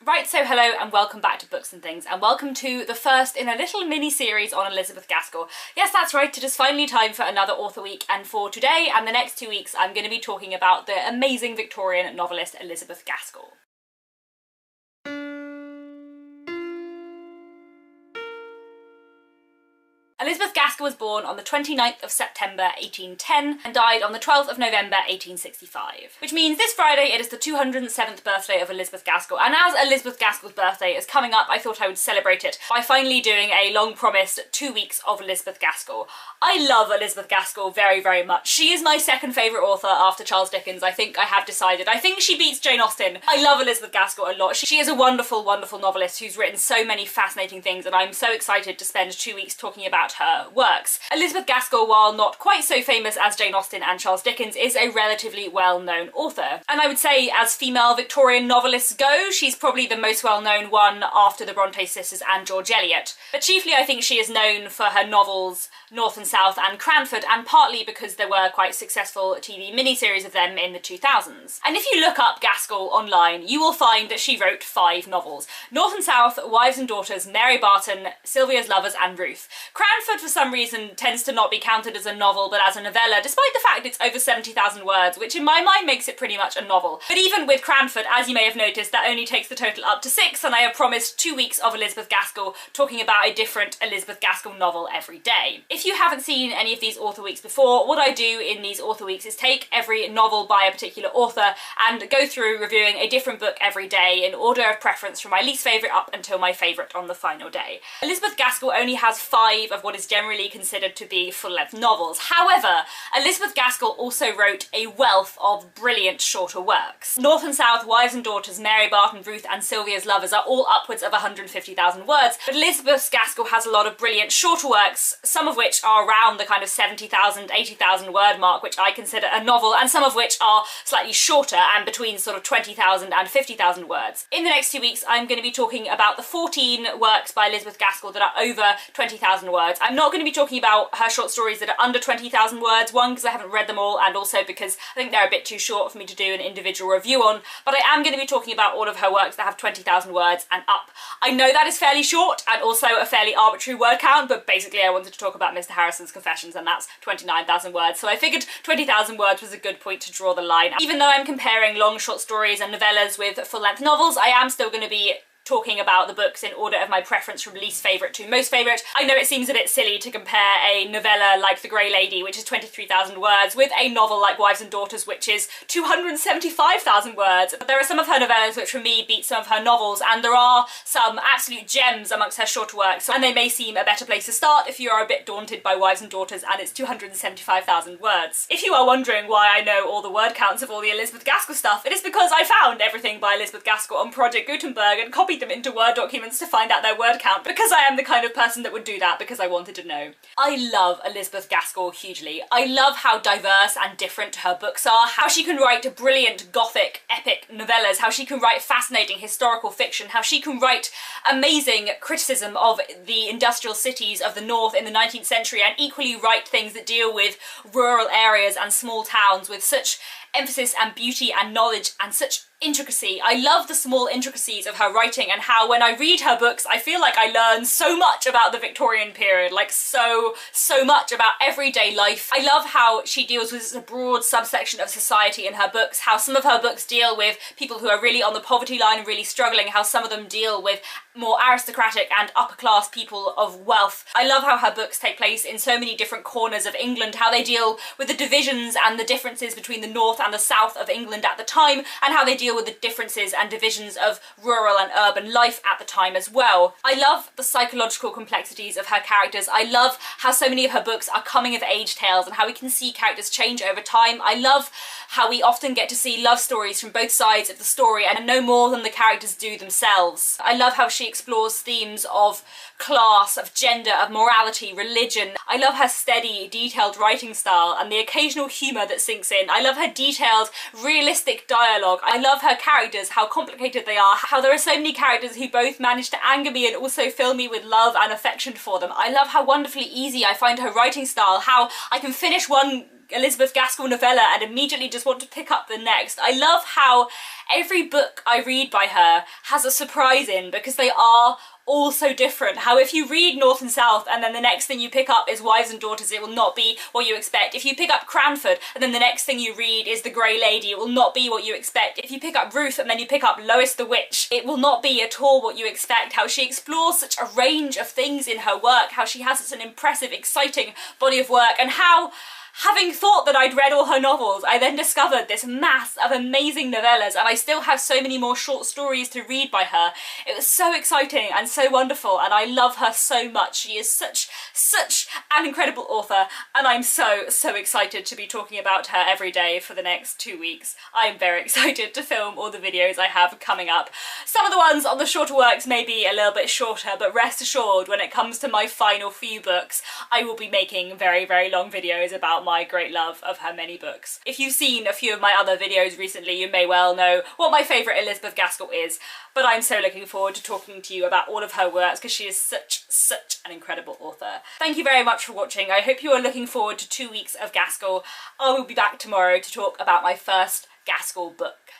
Right, so hello and welcome back to Books and Things, and welcome to the first in a little mini-series on Elizabeth Gaskell. Yes, that's right, it is finally time for another author week, and for today and the next 2 weeks I'm going to be talking about the amazing Victorian novelist Elizabeth Gaskell. Elizabeth Gaskell was born on the 29th of September 1810 and died on the 12th of November 1865. Which means this Friday it is the 207th birthday of Elizabeth Gaskell, and as Elizabeth Gaskell's birthday is coming up, I thought I would celebrate it by finally doing a long-promised 2 weeks of Elizabeth Gaskell. I love Elizabeth Gaskell very, very much. She is my second favourite author after Charles Dickens, I think I have decided. I think she beats Jane Austen. I love Elizabeth Gaskell a lot. She is a wonderful, wonderful novelist who's written so many fascinating things, and I'm so excited to spend 2 weeks talking about her works. Elizabeth Gaskell, while not quite so famous as Jane Austen and Charles Dickens, is a relatively well-known author. And I would say, as female Victorian novelists go, she's probably the most well-known one after the Bronte sisters and George Eliot. But chiefly I think she is known for her novels North and South and Cranford, and partly because there were quite successful TV miniseries of them in the 2000s. And if you look up Gaskell online, you will find that she wrote 5 novels. North and South, Wives and Daughters, Mary Barton, Sylvia's Lovers and Ruth. Cranford, for some reason, tends to not be counted as a novel but as a novella, despite the fact it's over 70,000 words, which in my mind makes it pretty much a novel. But even with Cranford, as you may have noticed, that only takes the total up to 6, and I have promised 2 weeks of Elizabeth Gaskell, talking about a different Elizabeth Gaskell novel every day. If you haven't seen any of these author weeks before, what I do in these author weeks is take every novel by a particular author and go through reviewing a different book every day in order of preference from my least favourite up until my favourite on the final day. Elizabeth Gaskell only has 5 of what is generally considered to be full-length novels. However, Elizabeth Gaskell also wrote a wealth of brilliant shorter works. North and South, Wives and Daughters, Mary Barton, Ruth and Sylvia's Lovers are all upwards of 150,000 words, but Elizabeth Gaskell has a lot of brilliant shorter works, some of which are around the kind of 70,000, 80,000 word mark, which I consider a novel, and some of which are slightly shorter and between sort of 20,000 and 50,000 words. In the next 2 weeks, I'm going to be talking about the 14 works by Elizabeth Gaskell that are over 20,000 words. I'm not going to be talking about her short stories that are under 20,000 words, one because I haven't read them all, and also because I think they're a bit too short for me to do an individual review on, but I am going to be talking about all of her works that have 20,000 words and up. I know that is fairly short and also a fairly arbitrary word count, but basically I wanted to talk about Mr. Harrison's Confessions, and that's 29,000 words, so I figured 20,000 words was a good point to draw the line. Even though I'm comparing long short stories and novellas with full-length novels, I am still going to be talking about the books in order of my preference from least favourite to most favourite. I know it seems a bit silly to compare a novella like The Grey Lady, which is 23,000 words, with a novel like Wives and Daughters, which is 275,000 words, but there are some of her novellas which for me beat some of her novels, and there are some absolute gems amongst her shorter works, and they may seem a better place to start if you are a bit daunted by Wives and Daughters and it's 275,000 words. If you are wondering why I know all the word counts of all the Elizabeth Gaskell stuff, it is because I found everything by Elizabeth Gaskell on Project Gutenberg and copied them into Word documents to find out their word count, because I am the kind of person that would do that because I wanted to know. I love Elizabeth Gaskell hugely. I love how diverse and different her books are, how she can write brilliant gothic epic novellas, how she can write fascinating historical fiction, how she can write amazing criticism of the industrial cities of the North in the 19th century, and equally write things that deal with rural areas and small towns with such emphasis and beauty and knowledge and such intricacy. I love the small intricacies of her writing, and how when I read her books I feel like I learn so much about the Victorian period, like so much about everyday life. I love how she deals with a broad subsection of society in her books, how some of her books deal with people who are really on the poverty line and really struggling, how some of them deal with more aristocratic and upper class people of wealth. I love how her books take place in so many different corners of England, how they deal with the divisions and the differences between the north and the south of England at the time, and how they deal with the differences and divisions of rural and urban life at the time as well. I love the psychological complexities of her characters. I love how so many of her books are coming of age tales and how we can see characters change over time. I love how we often get to see love stories from both sides of the story and know more than the characters do themselves. I love how she explores themes of class, of gender, of morality, religion. I love her steady, detailed writing style and the occasional humour that sinks in. I love her detailed, realistic dialogue. I love her characters, how complicated they are, how there are so many characters who both manage to anger me and also fill me with love and affection for them. I love how wonderfully easy I find her writing style, how I can finish one Elizabeth Gaskell novella and immediately just want to pick up the next. I love how every book I read by her has a surprise in, because they are all so different. How if you read North and South and then the next thing you pick up is Wives and Daughters, it will not be what you expect. If you pick up Cranford and then the next thing you read is The Grey Lady, it will not be what you expect. If you pick up Ruth and then you pick up Lois the Witch, it will not be at all what you expect. How she explores such a range of things in her work, how she has such an impressive, exciting body of work, and how, having thought that I'd read all her novels, I then discovered this mass of amazing novellas, and I still have so many more short stories to read by her. It was so exciting and so wonderful, and I love her so much. She is such an incredible author, and I'm so excited to be talking about her every day for the next 2 weeks. I'm very excited to film all the videos I have coming up. Some of the ones on the shorter works may be a little bit shorter, but rest assured, when it comes to my final few books, I will be making very long videos about my great love of her many books. If you've seen a few of my other videos recently, you may well know what my favourite Elizabeth Gaskell is, but I'm so looking forward to talking to you about all of her works because she is such an incredible author. Thank you very much for watching. I hope you are looking forward to 2 weeks of Gaskell. I will be back tomorrow to talk about my first Gaskell book.